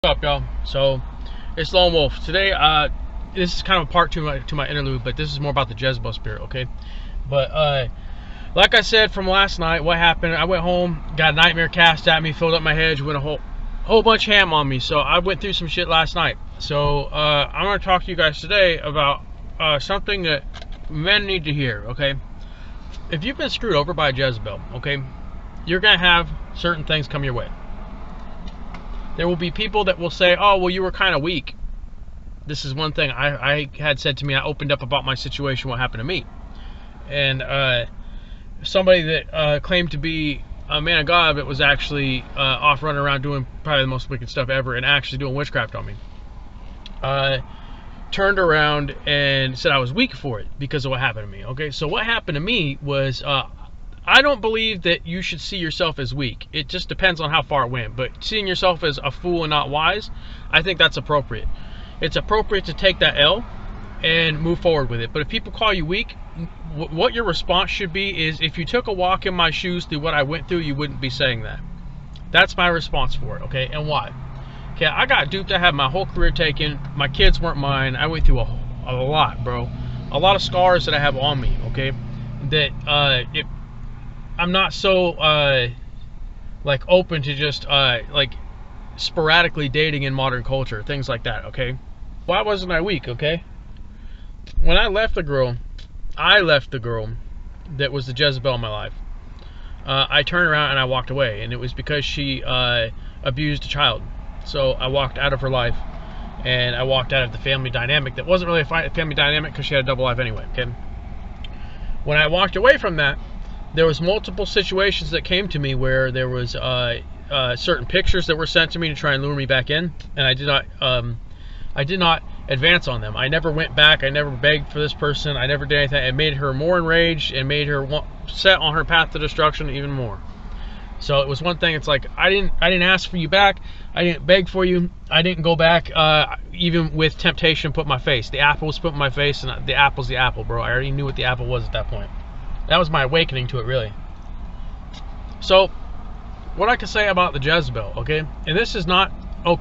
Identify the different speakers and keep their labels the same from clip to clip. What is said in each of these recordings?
Speaker 1: What's up, y'all? So it's Lone Wolf today. This is kind of a part to my interlude, but this is more about the Jezebel spirit, okay? But like I said from last night, what happened? I went home, got a nightmare cast at me, filled up my head, went a whole bunch of ham on me. So I went through some shit last night. So I'm gonna talk to you guys today about something that men need to hear, okay? If you've been screwed over by a Jezebel, okay, you're gonna have certain things come your way. There will be people that will say, oh, well, you were kind of weak. This is one thing I had said to me. I opened up about my situation, what happened to me. And somebody that claimed to be a man of God, but was actually off running around doing probably the most wicked stuff ever and actually doing witchcraft on me, turned around and said I was weak for it because of what happened to me. Okay, so what happened to me was I don't believe that you should see yourself as weak. It just depends on how far it went. But seeing yourself as a fool and not wise, I think that's appropriate. It's appropriate to take that L and move forward with it. But if people call you weak, what your response should be is, if you took a walk in my shoes through what I went through, you wouldn't be saying that. That's my response for it, okay? And why? Okay, I got duped. I had my whole career taken. My kids weren't mine. I went through a lot, bro. A lot of scars that I have on me, okay? That I'm not so like open to just like sporadically dating in modern culture, things like that, okay? Why wasn't I weak, okay? When I left the girl that was the Jezebel in my life. I turned around and I walked away, and it was because she abused a child. So I walked out of her life, and I walked out of the family dynamic that wasn't really a family dynamic because she had a double life anyway, okay? When I walked away from that, there was multiple situations that came to me where there was certain pictures that were sent to me to try and lure me back in, and I did not advance on them. I never went back. I never begged for this person. I never did anything. It made her more enraged and made her set on her path to destruction even more. So it was one thing. It's like I didn't ask for you back. I didn't beg for you. I didn't go back even with temptation put in my face. The apple was put in my face, and the apple's the apple, bro. I already knew what the apple was at that point. That was my awakening to it, really. So, what I can say about the Jezebel, okay? And this is not,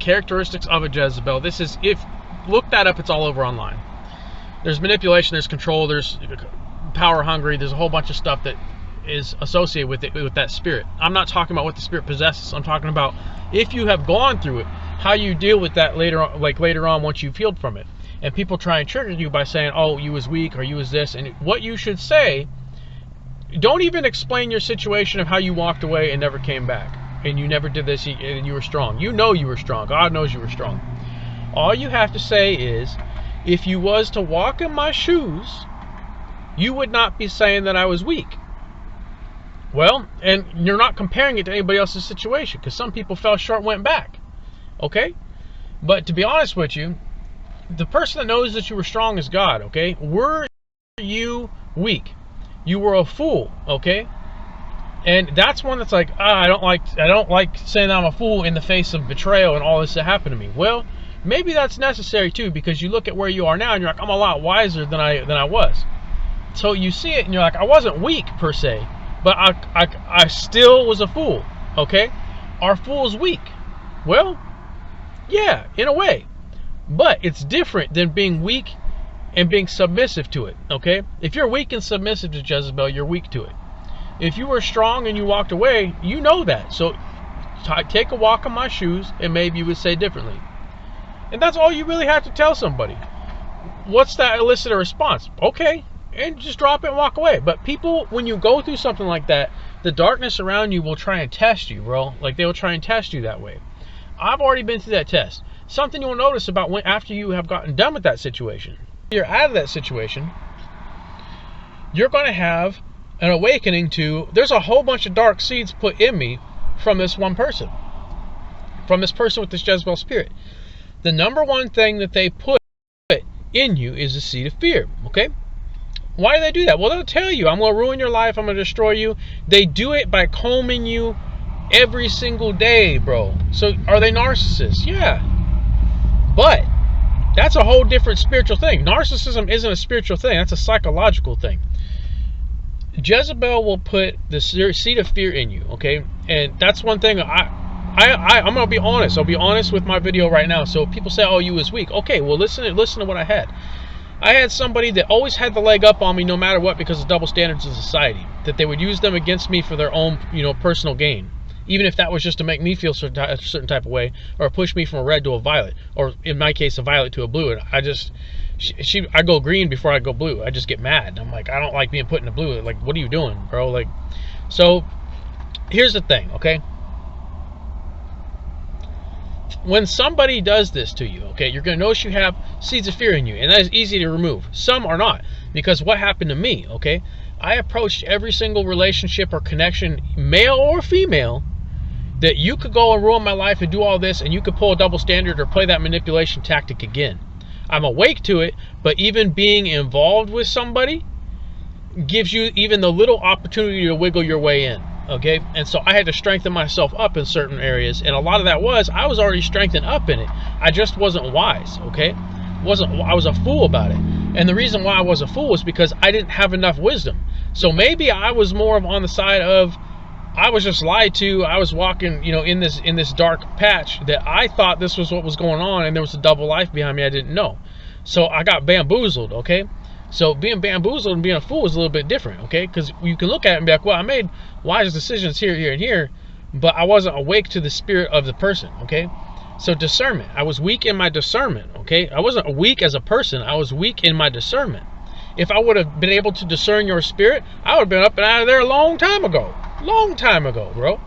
Speaker 1: characteristics of a Jezebel. This is, look that up, it's all over online. There's manipulation, there's control, there's power hungry, there's a whole bunch of stuff that is associated with it, with that spirit. I'm not talking about what the spirit possesses. I'm talking about if you have gone through it, how you deal with that later on, like later on once you've healed from it. And people try and trigger you by saying, oh, you was weak or you was this. And what you should say, don't even explain your situation of how you walked away and never came back. And you never did this and you were strong. You know you were strong. God knows you were strong. All you have to say is, if you was to walk in my shoes, you would not be saying that I was weak. Well, and you're not comparing it to anybody else's situation, because some people fell short and went back. Okay? But to be honest with you, the person that knows that you were strong is God, okay? Were you weak? You were a fool, okay? And that's one that's like, I don't like saying that I'm a fool in the face of betrayal and all this that happened to me. Well, maybe that's necessary too, because you look at where you are now and you're like, I'm a lot wiser than I was. So you see it and you're like, I wasn't weak per se, but I still was a fool, okay? Are fools weak? Well, yeah, in a way. But it's different than being weak and being submissive to it, okay? If you're weak and submissive to Jezebel, you're weak to it. If you were strong and you walked away, you know that. So take a walk in my shoes and maybe you would say differently. And that's all you really have to tell somebody. What's that elicit a response? Okay, and just drop it and walk away. But people, when you go through something like that, the darkness around you will try and test you, bro. Like, they will try and test you that way. I've already been through that test. Something you'll notice about after you have gotten done with that situation, you're out of that situation, you're going to have an awakening to, there's a whole bunch of dark seeds put in me from this one person, from this person with this Jezebel spirit. The number one thing that they put in you is the seed of fear, okay? Why do they do that? Well, they'll tell you, I'm going to ruin your life, I'm going to destroy you. They do it by combing you every single day, bro. So are they narcissists? Yeah. But that's a whole different spiritual thing. Narcissism isn't a spiritual thing. That's a psychological thing. Jezebel will put the seed of fear in you, okay? And that's one thing I'm gonna be honest. I'll be honest with my video right now. So if people say, "Oh, you was weak," okay, well listen to what I had. I had somebody that always had the leg up on me no matter what because of double standards of society. That they would use them against me for their own, personal gain. Even if that was just to make me feel a certain type of way, or push me from a red to a violet, or in my case, a violet to a blue. And I go green before I go blue. I just get mad. I'm like, I don't like being put in the blue. Like, what are you doing, bro? Like, so here's the thing, okay? When somebody does this to you, okay, you're going to notice you have seeds of fear in you, and that is easy to remove. Some are not, because what happened to me, okay? I approached every single relationship or connection, male or female, that you could go and ruin my life and do all this, and you could pull a double standard or play that manipulation tactic again. I'm awake to it, but even being involved with somebody gives you even the little opportunity to wiggle your way in, okay? And so I had to strengthen myself up in certain areas, and a lot of that was I was already strengthened up in it. I just wasn't wise, okay? I was a fool about it. And the reason why I was a fool was because I didn't have enough wisdom. So maybe I was more on the side of I was just lied to. I was walking, in this dark patch that I thought this was what was going on, and there was a double life behind me I didn't know. So I got bamboozled, okay? So being bamboozled and being a fool is a little bit different, okay? Because you can look at it and be like, well, I made wise decisions here, here, and here, but I wasn't awake to the spirit of the person, okay? So discernment. I was weak in my discernment, okay? I wasn't weak as a person. I was weak in my discernment. If I would have been able to discern your spirit, I would have been up and out of there a long time ago. Long time ago, bro.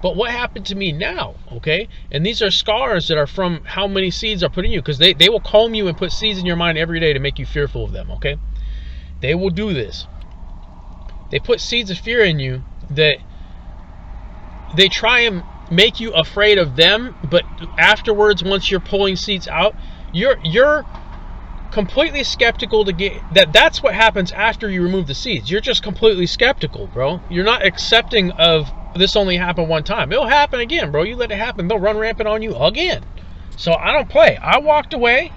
Speaker 1: But what happened to me now, okay? And these are scars that are from how many seeds are put in you, because they will comb you and put seeds in your mind every day to make you fearful of them, okay? They will do this. They put seeds of fear in you that they try and make you afraid of them, but afterwards, once you're pulling seeds out, you're completely skeptical to get that's what happens after you remove the seeds. You're just completely skeptical, bro. You're not accepting of this only happened one time. It'll happen again, bro. You let it happen, they'll run rampant on you again. So I don't play. I walked away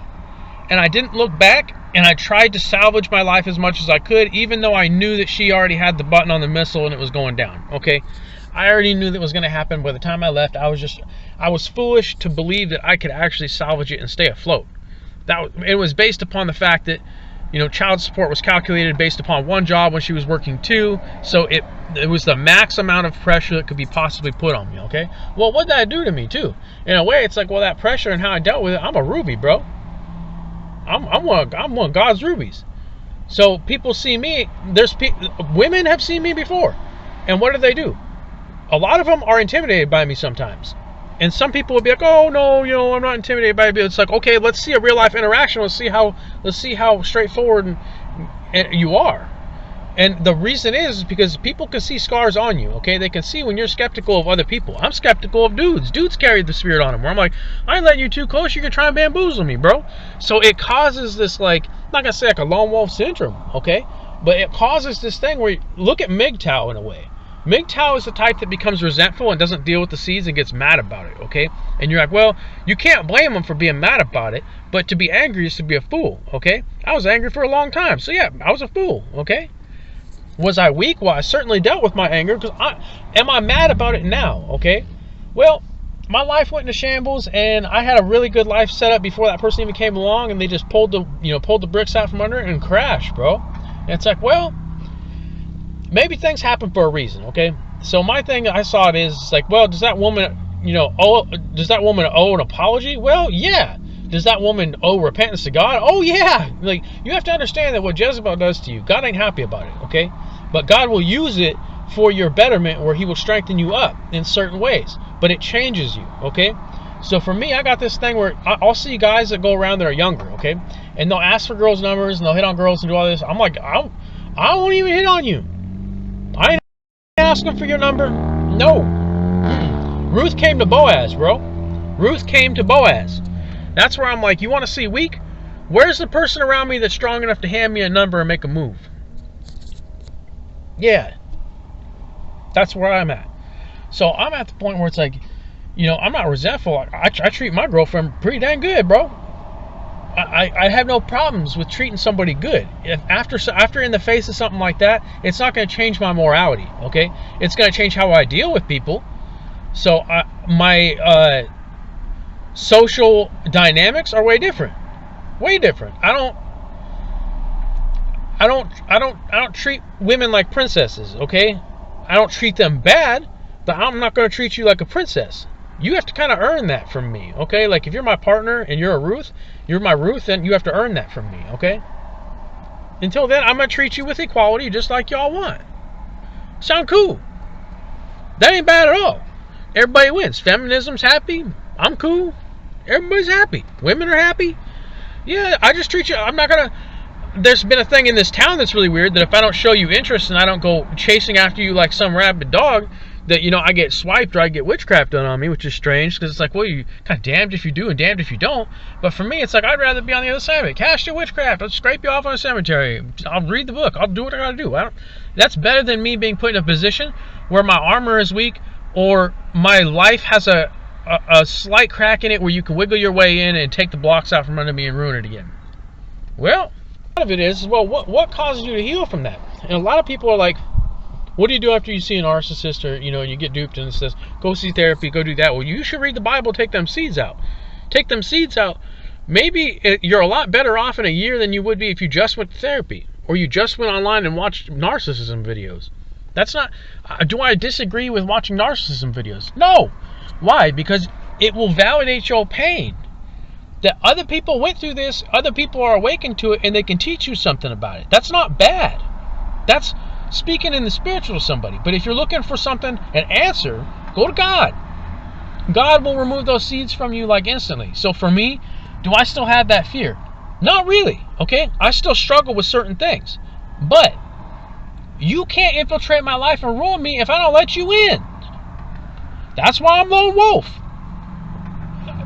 Speaker 1: and I didn't look back, and I tried to salvage my life as much as I could, even though I knew that she already had the button on the missile and it was going down, okay? I already knew that was going to happen. By the time I left, I was foolish to believe that I could actually salvage it and stay afloat. It was based upon the fact that, child support was calculated based upon one job when she was working two. So it was the max amount of pressure that could be possibly put on me, okay? Well, what did that do to me, too? In a way, it's like, well, that pressure and how I dealt with it, I'm a ruby, bro. I'm one of God's rubies. So people see me, women have seen me before. And what do? A lot of them are intimidated by me sometimes. And some people would be like, oh no, I'm not intimidated by it. It's like, okay, let's see a real life interaction. Let's see how straightforward and you are. And the reason is because people can see scars on you, okay? They can see when you're skeptical of other people. I'm skeptical of dudes. Dudes carry the spirit on them. Where I'm like, I ain't letting you too close. You can try and bamboozle me, bro. So it causes this, like, I'm not gonna say like a lone wolf syndrome, okay? But it causes this thing where look at MGTOW in a way. MGTOW is the type that becomes resentful and doesn't deal with the seeds and gets mad about it, okay? And you're like, well, you can't blame them for being mad about it, but to be angry is to be a fool, okay? I was angry for a long time, so yeah, I was a fool, okay? Was I weak? Well, I certainly dealt with my anger, because am I mad about it now, okay? Well, my life went into shambles, and I had a really good life set up before that person even came along, and they just pulled the bricks out from under it and crashed, bro. And it's like, well, maybe things happen for a reason, okay? So my thing, I saw it is like, well, does that woman owe an apology? Well, yeah. Does that woman owe repentance to God? Oh, yeah. Like, you have to understand that what Jezebel does to you, God ain't happy about it, okay? But God will use it for your betterment, where he will strengthen you up in certain ways. But it changes you, okay? So for me, I got this thing where I'll see guys that go around that are younger, okay? And they'll ask for girls' numbers, and they'll hit on girls and do all this. I'm like, I won't even hit on you. I ain't asking for your number. No. Ruth came to Boaz, bro. Ruth came to Boaz. That's where I'm like, you want to see weak? Where's the person around me that's strong enough to hand me a number and make a move? Yeah. That's where I'm at. So I'm at the point where it's like, I'm not resentful. I treat my girlfriend pretty dang good, bro. I have no problems with treating somebody good. If after in the face of something like that, it's not going to change my morality, okay? It's going to change how I deal with people. So my social dynamics are way different. Way different. I don't treat women like princesses, okay? I don't treat them bad, but I'm not going to treat you like a princess. You have to kind of earn that from me, okay? Like if you're my partner and you're my Ruth, then you have to earn that from me, okay? Until then, I'm going to treat you with equality just like y'all want. Sound cool? That ain't bad at all. Everybody wins. Feminism's happy. I'm cool. Everybody's happy. Women are happy. Yeah, I just treat you. I'm not going to... There's been a thing in this town that's really weird, that if I don't show you interest and I don't go chasing after you like some rabid dog, that, you know, I get swiped or I get witchcraft done on me, which is strange, because it's like, well, you kind of damned if you do and damned if you don't. But for me, it's like, I'd rather be on the other side of it. Cast your witchcraft. I'll scrape you off on a cemetery. I'll read the book. I'll do what I gotta do. That's better than me being put in a position where my armor is weak, or my life has a slight crack in it where you can wiggle your way in and take the blocks out from under me and ruin it again. Well, a lot of it is, well, what causes you to heal from that? And a lot of people are like, what do you do after you see a narcissist, or, you know, you get duped, and it says, go see therapy, go do that? Well, you should read the Bible, take them seeds out. Take them seeds out. Maybe you're a lot better off in a year than you would be if you just went to therapy, or you just went online and watched narcissism videos. That's not... do I disagree with watching narcissism videos? No. Why? Because it will validate your pain. That other people went through this, other people are awakened to it, and they can teach you something about it. That's not bad. That's speaking in the spiritual to somebody. But if you're looking for something, an answer, go to God. God will remove those seeds from you like instantly. So for me, do I still have that fear? Not really, okay? I still struggle with certain things. But you can't infiltrate my life and ruin me if I don't let you in. That's why I'm lone wolf.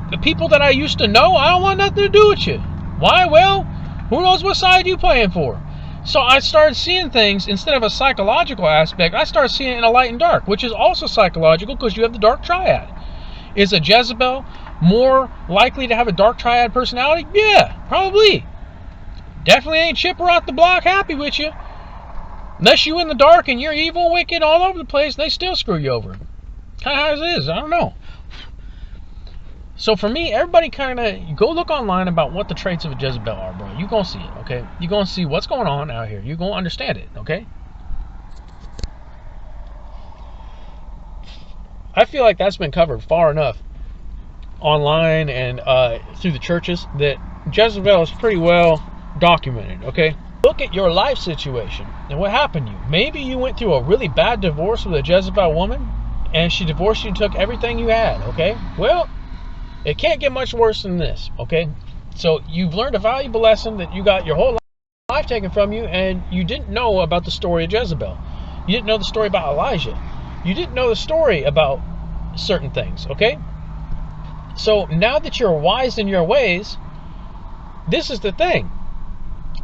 Speaker 1: The people that I used to know, I don't want nothing to do with you. Why? Well, who knows what side you playing for? So I started seeing things, instead of a psychological aspect, I started seeing it in a light and dark, which is also psychological because you have the dark triad. Is a Jezebel more likely to have a dark triad personality? Yeah, probably. Definitely ain't Chipper off the block happy with you. Unless you in the dark and you're evil, wicked, all over the place, they still screw you over. Kind of how it is. I don't know. So for me, everybody kind of go look online about what the traits of a Jezebel are, bro. You're going to see it, okay? You're going to see what's going on out here. You're going to understand it, okay? I feel like that's been covered far enough online and through the churches that Jezebel is pretty well documented, okay? Look at your life situation and what happened to you. Maybe you went through a really bad divorce with a Jezebel woman and she divorced you and took everything you had, okay? Well, it can't get much worse than this, okay? So you've learned a valuable lesson that you got your whole life taken from you, and you didn't know about the story of Jezebel. You didn't know the story about Elijah. You didn't know the story about certain things, okay? So now that you're wise in your ways, this is the thing.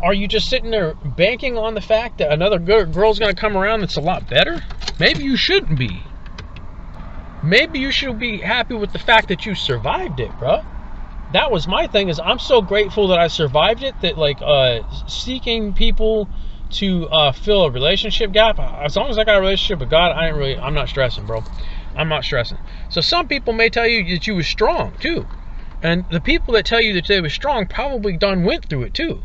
Speaker 1: Are you just sitting there banking on the fact that another girl's going to come around that's a lot better? Maybe you shouldn't be. Maybe you should be happy with the fact that you survived it, bro. That was my thing, is I'm so grateful that I survived it, that like seeking people to fill a relationship gap, as long as I got a relationship with God, I'm not stressing, bro. I'm not stressing. So some people may tell you that you were strong too. And the people that tell you that they were strong probably went through it too.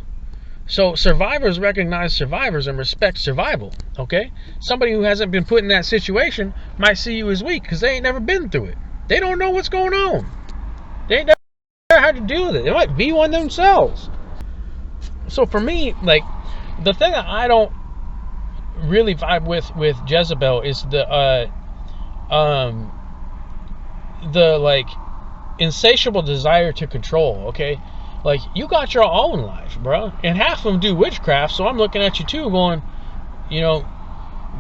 Speaker 1: So survivors recognize survivors and respect survival, okay? Somebody who hasn't been put in that situation might see you as weak because they ain't never been through it. They don't know what's going on. They ain't never had to deal with it. They might be one themselves. So for me, like, the thing that I don't really vibe with Jezebel is the like insatiable desire to control, okay? Like, you got your own life, bro. And half of them do witchcraft, so I'm looking at you too going, you know,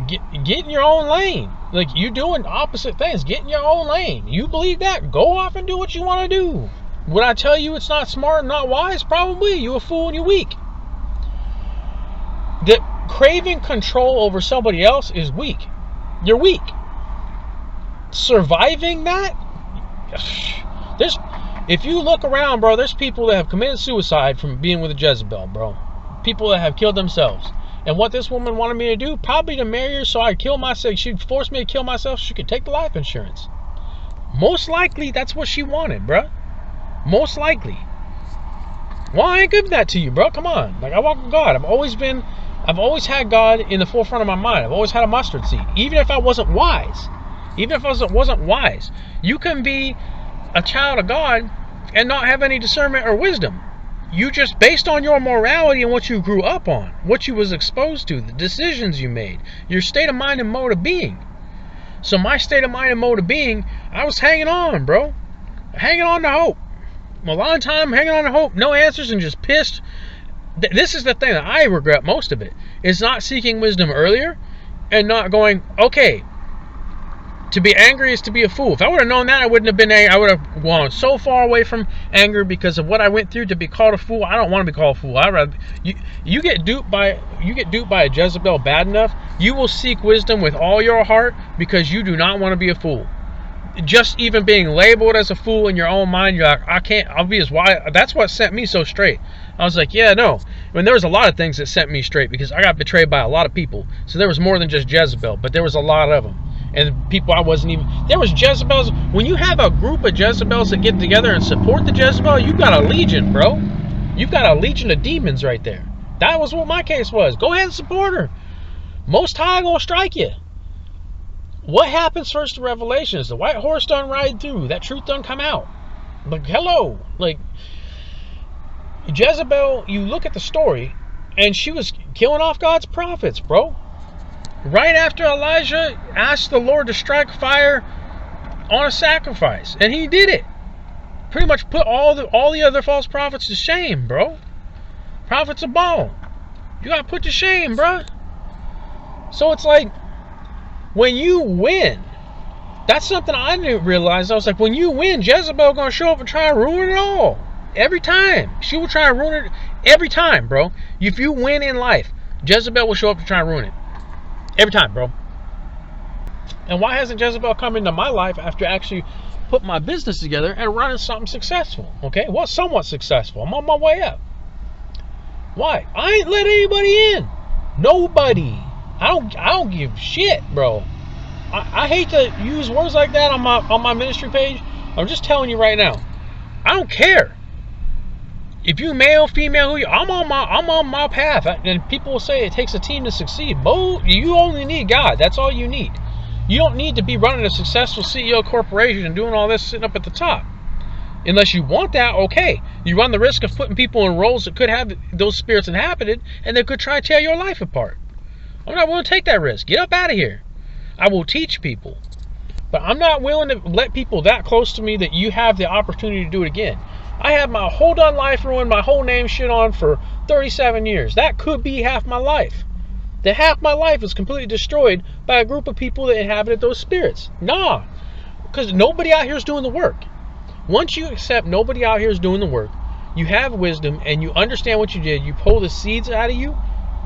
Speaker 1: get in your own lane. Like, you doing opposite things. Get in your own lane. You believe that? Go off and do what you want to do. Would I tell you it's not smart and not wise? Probably. You a fool and you're weak. That craving control over somebody else is weak. You're weak. Surviving that? If you look around, bro, there's people that have committed suicide from being with a Jezebel, bro. People that have killed themselves. And what this woman wanted me to do, probably to marry her so I'd kill myself. She'd force me to kill myself so she could take the life insurance. Most likely, that's what she wanted, bruh. Most likely. Well, I ain't giving that to you, bro. Come on. Like, I walk with God. I've always had God in the forefront of my mind. I've always had a mustard seed. Even if I wasn't wise. Even if I wasn't wise. You can be a child of God and not have any discernment or wisdom. You just, based on your morality and what you grew up on, what you was exposed to, the decisions you made, your state of mind and mode of being. So my state of mind and mode of being, I was hanging on, bro. Hanging on to hope. A long time hanging on to hope, no answers, and just pissed. This is the thing that I regret most of it, is not seeking wisdom earlier and not going, okay, to be angry is to be a fool. If I would have known that, I wouldn't have been angry. I would have gone so far away from anger because of what I went through to be called a fool. I don't want to be called a fool. I'd rather you get duped by a Jezebel bad enough, you will seek wisdom with all your heart because you do not want to be a fool. Just even being labeled as a fool in your own mind, you're like, I'll be as wise. That's what sent me so straight. I was like, yeah, no. I mean, there was a lot of things that sent me straight because I got betrayed by a lot of people. So there was more than just Jezebel, but there was a lot of them. And people I wasn't even, there was Jezebels. When you have a group of Jezebels that get together and support the Jezebel, you've got a legion, bro. You've got a legion of demons right there. That was what my case was. Go ahead and support her. Most High gonna strike you. What happens first to Revelations? The white horse done ride through. That truth done come out. Like, hello. Like, Jezebel, you look at the story, and she was killing off God's prophets, bro. Right after Elijah asked the Lord to strike fire on a sacrifice. And he did it. Pretty much put all the other false prophets to shame, bro. Prophets of Baal. You gotta put to shame, bro. So it's like, when you win, that's something I didn't realize. I was like, when you win, Jezebel gonna show up and try to ruin it all. Every time. She will try to ruin it every time, bro. If you win in life, Jezebel will show up to try to ruin it. Every time, bro. And why hasn't Jezebel come into my life after actually putting my business together and running something successful? Okay? Well, somewhat successful. I'm on my way up. Why? I ain't let anybody in. Nobody. I don't give shit, bro. I hate to use words like that on my ministry page. I'm just telling you right now. I don't care. If you male, female, I'm on my path. And people will say it takes a team to succeed. You only need God. That's all you need. You don't need to be running a successful CEO corporation and doing all this sitting up at the top. Unless you want that, okay. You run the risk of putting people in roles that could have those spirits inhabited, and they could try to tear your life apart. I'm not willing to take that risk. Get up out of here. I will teach people. But I'm not willing to let people that close to me that you have the opportunity to do it again. I had my whole done life ruined, my whole name shit on for 37 years. That could be half my life. That half my life is completely destroyed by a group of people that inhabited those spirits. Nah. Because nobody out here is doing the work. Once you accept nobody out here is doing the work, you have wisdom and you understand what you did, you pull the seeds out of you,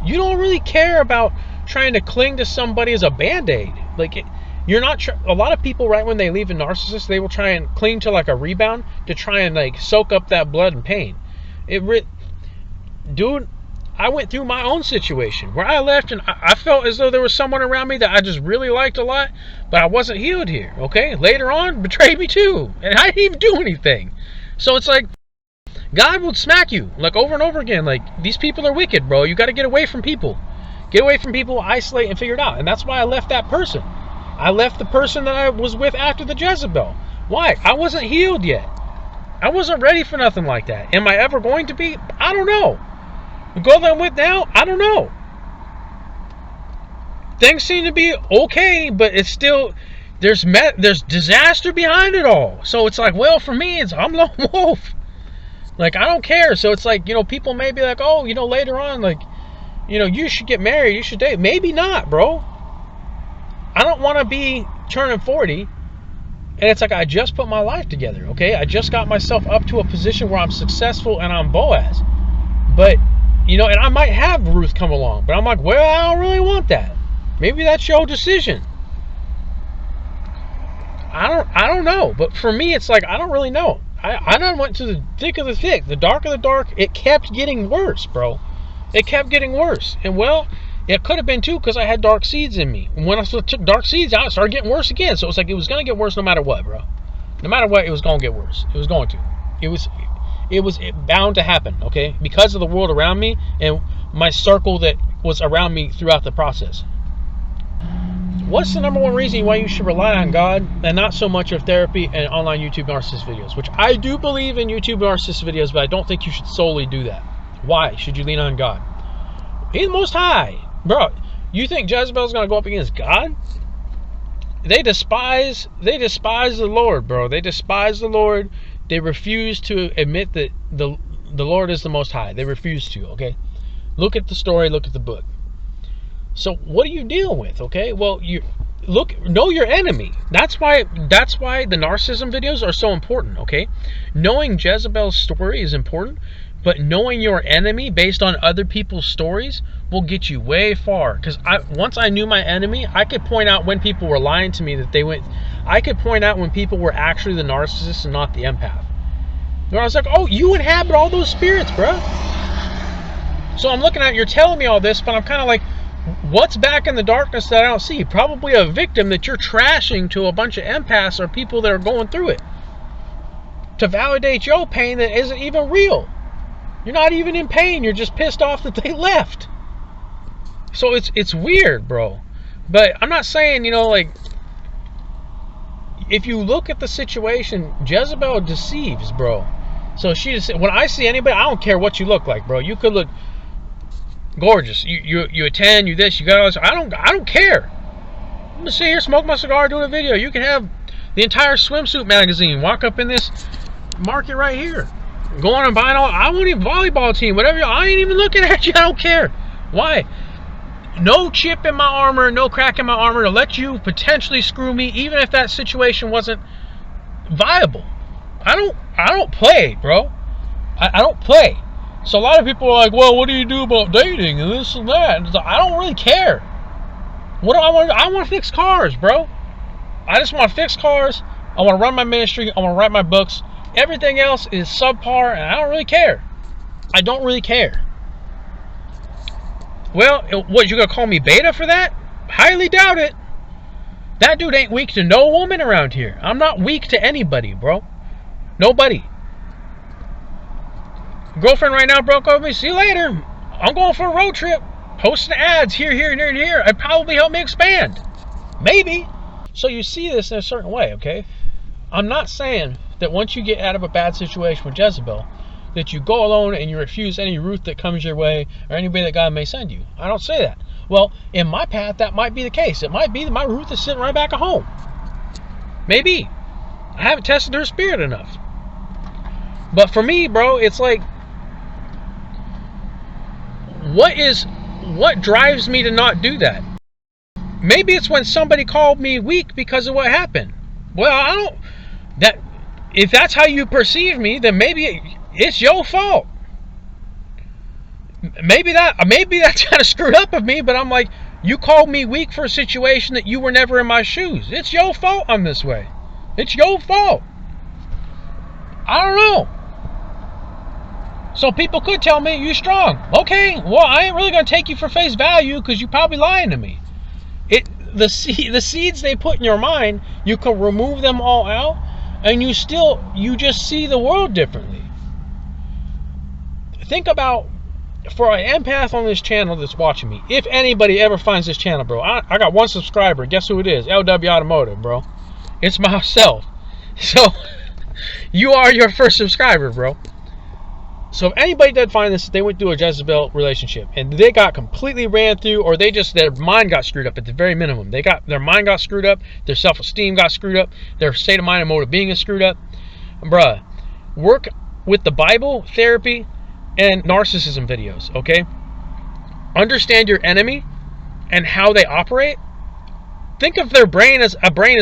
Speaker 1: you don't really care about trying to cling to somebody as a band-aid. Like, you're not a lot of people, right when they leave a narcissist, they will try and cling to like a rebound to try and like soak up that blood and pain. Dude, I went through my own situation where I left and I felt as though there was someone around me that I just really liked a lot, but I wasn't healed here. Okay, later on, betrayed me too, and I didn't even do anything. So it's like, God would smack you like over and over again. Like, these people are wicked, bro. You got to get away from people. Get away from people, isolate, and figure it out. And that's why I left that person. I left the person that I was with after the Jezebel. Why? I wasn't healed yet. I wasn't ready for nothing like that. Am I ever going to be? I don't know. The girl that I'm with now, I don't know. Things seem to be okay, but it's still, there's disaster behind it all. So it's like, well, for me, I'm lone wolf. Like, I don't care. So it's like, people may be like, oh, later on, like, you should get married, you should date. Maybe not, bro. I don't want to be turning 40, and it's like I just put my life together, okay? I just got myself up to a position where I'm successful and I'm Boaz. But, and I might have Ruth come along, but I'm like, well, I don't really want that. Maybe that's your decision. I don't know. But for me, it's like, I don't really know. I done went to the thick of the thick, the dark of the dark. It kept getting worse, bro. It kept getting worse. And well, it could have been too because I had dark seeds in me. And when I took dark seeds out, it started getting worse again. So it was like it was going to get worse no matter what, bro. No matter what, it was going to get worse. It was going to. It was bound to happen, okay? Because of the world around me and my circle that was around me throughout the process. What's the number one reason why you should rely on God and not so much of therapy and online YouTube narcissist videos? Which I do believe in YouTube narcissist videos, but I don't think you should solely do that. Why should you lean on God? He's the Most High. Bro, you think Jezebel's going to go up against God? They despise the Lord, bro. They despise the Lord. They refuse to admit that the Lord is the Most High. They refuse to, okay? Look at the story, look at the book. So what are you dealing with, okay? Well, know your enemy. That's why the narcissism videos are so important, okay? Knowing Jezebel's story is important, but knowing your enemy based on other people's stories will get you way far. Because once I knew my enemy, I could point out when people were lying to me that they went. I could point out when people were actually the narcissist and not the empath. Where I was like, oh, you inhabit all those spirits, bro. So I'm looking at, you're telling me all this, but I'm kind of like, what's back in the darkness that I don't see? Probably a victim that you're trashing to a bunch of empaths or people that are going through it to validate your pain that isn't even real. You're not even in pain. You're just pissed off that they left. So it's weird, bro. But I'm not saying, like, if you look at the situation, Jezebel deceives, bro. So when I see anybody, I don't care what you look like, bro. You could look gorgeous. You attend, you this, you got all this. I don't care. I'm gonna sit here, smoke my cigar, do a video. You can have the entire swimsuit magazine. Walk up in this market right here. Go on and buy it all. I want a volleyball team, whatever. I ain't even looking at you. I don't care. Why? No chip in my armor, no crack in my armor to let you potentially screw me, even if that situation wasn't viable. I don't play, bro. I don't play. So a lot of people are like, well, what do you do about dating and this and that? And I don't really care. What do I want to do? I want to fix cars, bro. I just want to fix cars. I want to run my ministry. I want to write my books. Everything else is subpar, and I don't really care. I don't really care. Well, what, you gonna call me beta for that? Highly doubt it. That dude ain't weak to no woman around here. I'm not weak to anybody, bro. Nobody. Girlfriend right now broke up with me. See you later. I'm going for a road trip. Posting ads here, and here. It'd probably help me expand. Maybe. So you see this in a certain way, okay? I'm not saying that once you get out of a bad situation with Jezebel, that you go alone and you refuse any route that comes your way or anybody that God may send you. I don't say that. Well, in my path, that might be the case. It might be that my Ruth is sitting right back at home. Maybe. I haven't tested her spirit enough. But for me, bro, it's like, what drives me to not do that? Maybe it's when somebody called me weak because of what happened. Well, if that's how you perceive me, then maybe it's your fault. Maybe that's kind of screwed up of me, but I'm like, you called me weak for a situation that you were never in my shoes. It's your fault I'm this way. It's your fault. I don't know. So people could tell me you're strong. Okay, well, I ain't really going to take you for face value because you're probably lying to me. The seeds they put in your mind, you can remove them all out, and you just see the world differently. Think about, for an empath on this channel that's watching me, if anybody ever finds this channel, bro, I got one subscriber. Guess who it is? LW Automotive, bro. It's myself. So you are your first subscriber, bro. So if anybody did find this, they went through a Jezebel relationship and they got completely ran through, or their mind got screwed up at the very minimum. Their mind got screwed up, their self-esteem got screwed up, their state of mind and mode of being is screwed up. Bruh, work with the Bible, therapy, and narcissism videos, okay? Understand your enemy and how they operate. Think of their brain as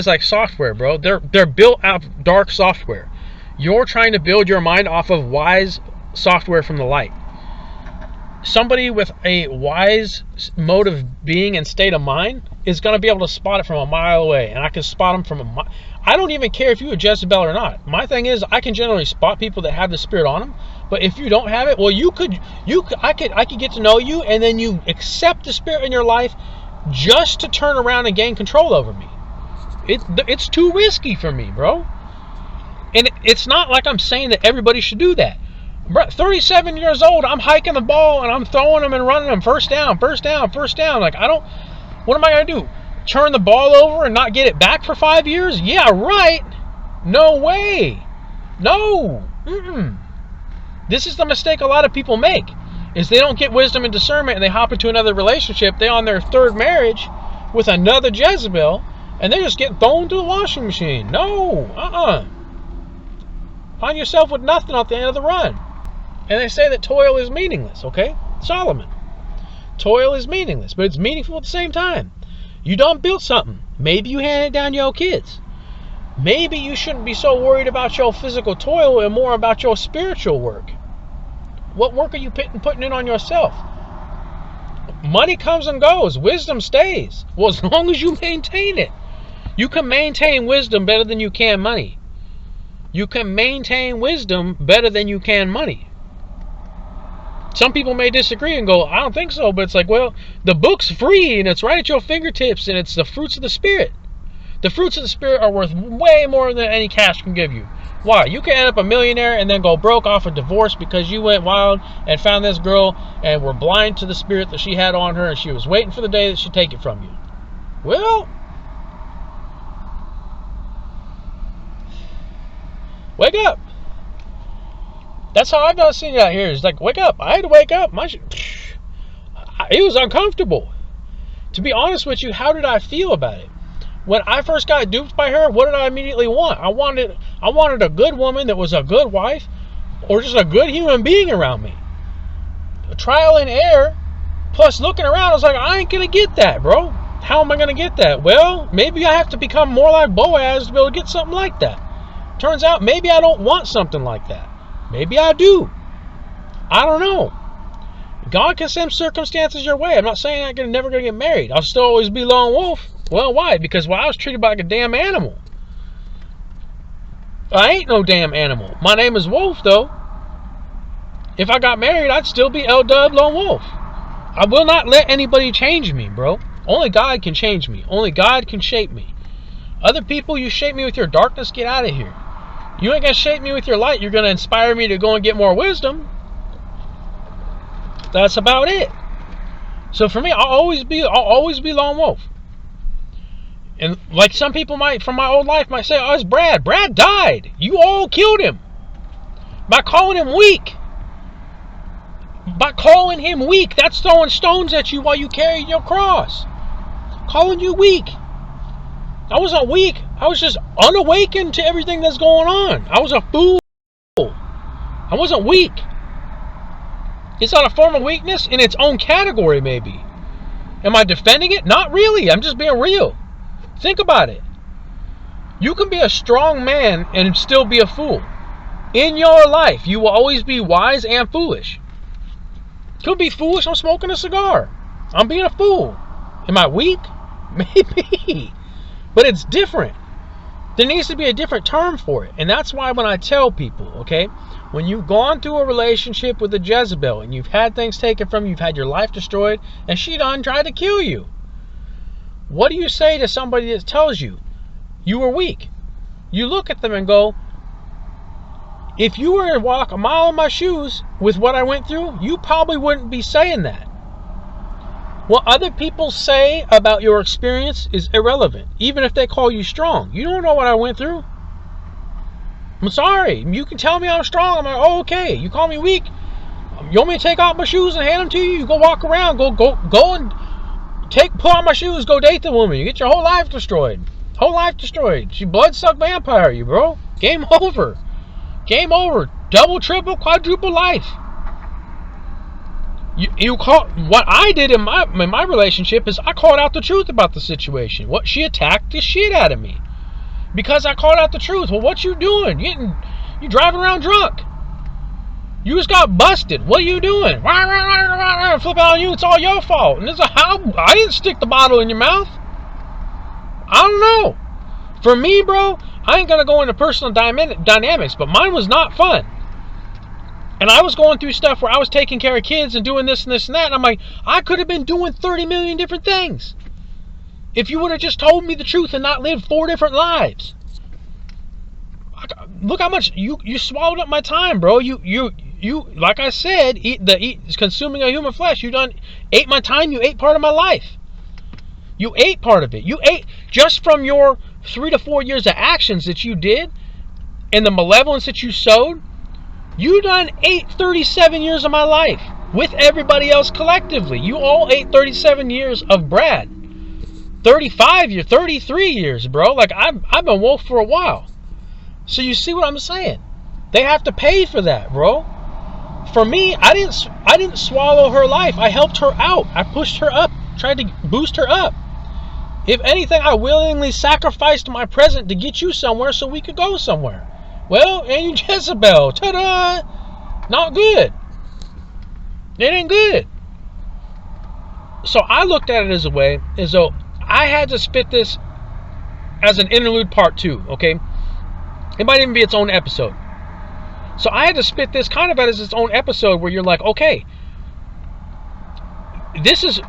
Speaker 1: like software, bro. They're built out of dark software. You're trying to build your mind off of wise software from the light. Somebody with a wise mode of being and state of mind is going to be able to spot it from a mile away, and I can spot them from a mile. I don't even care if you're a Jezebel or not. My thing is, I can generally spot people that have the spirit on them. But if you don't have it, well, I could get to know you, and then you accept the spirit in your life just to turn around and gain control over me. It's too risky for me, bro. And it's not like I'm saying that everybody should do that. 37 years old, I'm hiking the ball and I'm throwing them and running them first down, first down, first down. Like, what am I going to do? Turn the ball over and not get it back for 5 years? Yeah, right. No way. No. This is the mistake a lot of people make, is they don't get wisdom and discernment and they hop into another relationship. They're on their third marriage with another Jezebel and they're just getting thrown to the washing machine. No. Find yourself with nothing at the end of the run. And they say that toil is meaningless, okay? Solomon. Toil is meaningless, but it's meaningful at the same time. You done built something. Maybe you hand it down to your kids. Maybe you shouldn't be so worried about your physical toil and more about your spiritual work. What work are you putting in on yourself? Money comes and goes. Wisdom stays. Well, as long as you maintain it. You can maintain wisdom better than you can money. You can maintain wisdom better than you can money. Some people may disagree and go, I don't think so, but it's like, well, the book's free and it's right at your fingertips and it's the fruits of the Spirit. The fruits of the Spirit are worth way more than any cash can give you. Why? You can end up a millionaire and then go broke off a divorce because you went wild and found this girl and were blind to the spirit that she had on her and she was waiting for the day that she'd take it from you. Well, wake up. That's how I've not seen it out here. It's like, wake up. I had to wake up. It was uncomfortable. To be honest with you, how did I feel about it? When I first got duped by her, what did I immediately want? I wanted a good woman that was a good wife or just a good human being around me. A trial and error plus looking around, I was like, I ain't going to get that, bro. How am I going to get that? Well, maybe I have to become more like Boaz to be able to get something like that. Turns out maybe I don't want something like that. Maybe I do. I don't know. God can send circumstances your way. I'm not saying I'm never going to get married. I'll still always be lone wolf. Well, why? Because I was treated like a damn animal. I ain't no damn animal. My name is Wolf, though. If I got married, I'd still be L-Dub Lone Wolf. I will not let anybody change me, bro. Only God can change me. Only God can shape me. Other people, you shape me with your darkness, get out of here. You ain't going to shape me with your light. You're going to inspire me to go and get more wisdom. That's about it. So for me, I'll always be Lone Wolf. And like some people might, from my old life, might say, oh, it's Brad. Brad died. You all killed him. By calling him weak. By calling him weak, that's throwing stones at you while you carry your cross. Calling you weak. I wasn't weak. I was just unawakened to everything that's going on. I was a fool. I wasn't weak. It's not a form of weakness in its own category, maybe. Am I defending it? Not really. I'm just being real. Think about it. You can be a strong man and still be a fool. In your life, you will always be wise and foolish. Could be foolish, I'm smoking a cigar. I'm being a fool. Am I weak? Maybe. But it's different. There needs to be a different term for it. And that's why when I tell people, okay, when you've gone through a relationship with a Jezebel and you've had things taken from you, you've had your life destroyed, and she done tried to kill you. What do you say to somebody that tells you you were weak? You look at them and go, if you were to walk a mile in my shoes with what I went through, you probably wouldn't be saying that. What other people say about your experience is irrelevant, even if they call you strong. You don't know what I went through. I'm sorry. You can tell me I'm strong. I'm like, oh, okay. You call me weak. You want me to take off my shoes and hand them to you? You go walk around. Go and put on my shoes. Go date the woman. You get your whole life destroyed. Whole life destroyed. She blood-sucked vampire you, bro. Game over. Game over. Double, triple, quadruple life. You call what I did in my relationship is I called out the truth about the situation. What she attacked the shit out of me because I called out the truth. Well, what you doing? You driving around drunk. You just got busted. What are you doing? Flip out on you. It's all your fault. And this is how I didn't stick the bottle in your mouth. I don't know. For me, bro, I ain't gonna go into personal dynamics, but mine was not fun. And I was going through stuff where I was taking care of kids and doing this and this and that. And I'm like, I could have been doing 30 million different things if you would have just told me the truth and not lived 4 different lives. look how much you swallowed up my time, bro. You like I said, consuming a human flesh. You done ate my time. You ate part of my life. You ate part of it. You ate just from your 3 to 4 years of actions that you did and the malevolence that you sowed. You done ate 37 years of my life with everybody else collectively. You all ate 37 years of Brad. 35 years, 33 years, bro. Like I've been woke for a while. So you see what I'm saying? They have to pay for that, bro. For me, I didn't swallow her life. I helped her out. I pushed her up, tried to boost her up. If anything, I willingly sacrificed my present to get you somewhere so we could go somewhere. Well, and you Jezebel, ta-da! Not good. It ain't good. So I looked at it as a way, as though I had to spit this as an interlude part 2, okay? It might even be its own episode. So I had to spit this kind of as its own episode where you're like, okay, this is,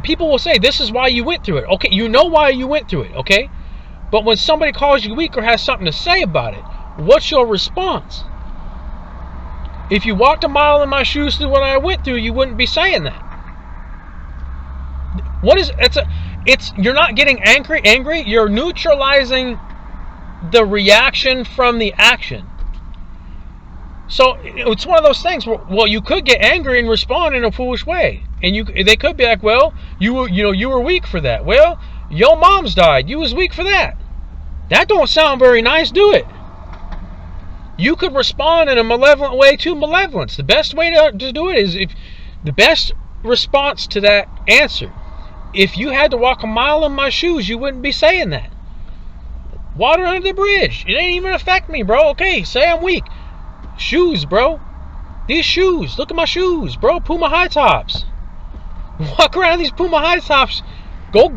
Speaker 1: people will say, this is why you went through it. Okay, you know why you went through it, okay? But when somebody calls you weak or has something to say about it, what's your response? If you walked a mile in my shoes through what I went through, you wouldn't be saying that. You're not getting angry, you're neutralizing the reaction from the action. So it's one of those things where, well, you could get angry and respond in a foolish way, and they could be like, well, you were weak for that. Well, your mom's died, you was weak for that. That don't sound very nice, do it? You could respond in a malevolent way to malevolence. The best way to do it is the best response to that answer. If you had to walk a mile in my shoes, you wouldn't be saying that. Water under the bridge. It ain't even affect me, bro. Okay, say I'm weak. Shoes, bro. These shoes. Look at my shoes, bro. Puma high tops. Walk around these Puma high tops. Go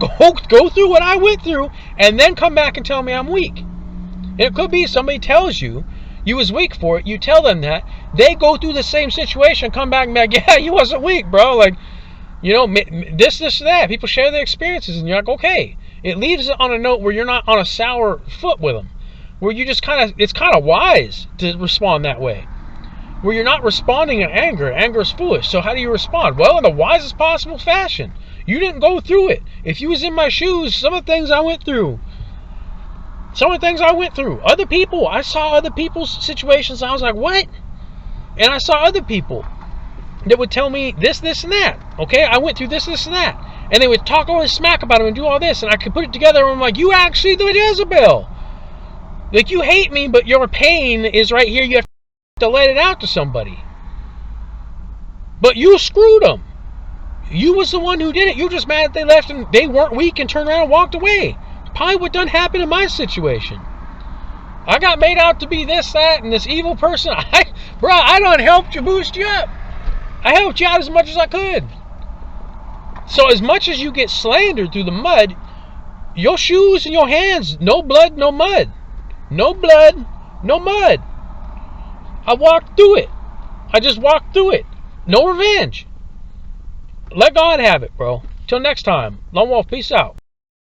Speaker 1: through what I went through, and then come back and tell me I'm weak. And it could be somebody tells you you was weak for it. You tell them that. They go through the same situation, come back and be like, yeah, you wasn't weak, bro. Like, you know, this, that. People share their experiences, and you're like, okay. It leaves it on a note where you're not on a sour foot with them. Where you just it's kind of wise to respond that way. Where you're not responding in anger. Anger is foolish. So how do you respond? Well, in the wisest possible fashion. You didn't go through it. If you was in my shoes, some of the things I went through. Other people, I saw other people's situations. I was like, what? And I saw other people that would tell me this, and that. Okay, I went through this, and that. And they would talk all this smack about him and do all this. And I could put it together and I'm like, you actually the Jezebel. Like, you hate me, but your pain is right here. You have to let it out to somebody. But you screwed them. You was the one who did it. You were just mad that they left and they weren't weak and turned around and walked away. Probably what done happened in my situation. I got made out to be this, that, and this evil person. I done helped you, boost you up. I helped you out as much as I could. So as much as you get slandered through the mud, your shoes and your hands, no blood, no mud. No blood, no mud. I walked through it. I just walked through it. No revenge. Let God have it, bro. Till next time. Lone Wolf, peace out.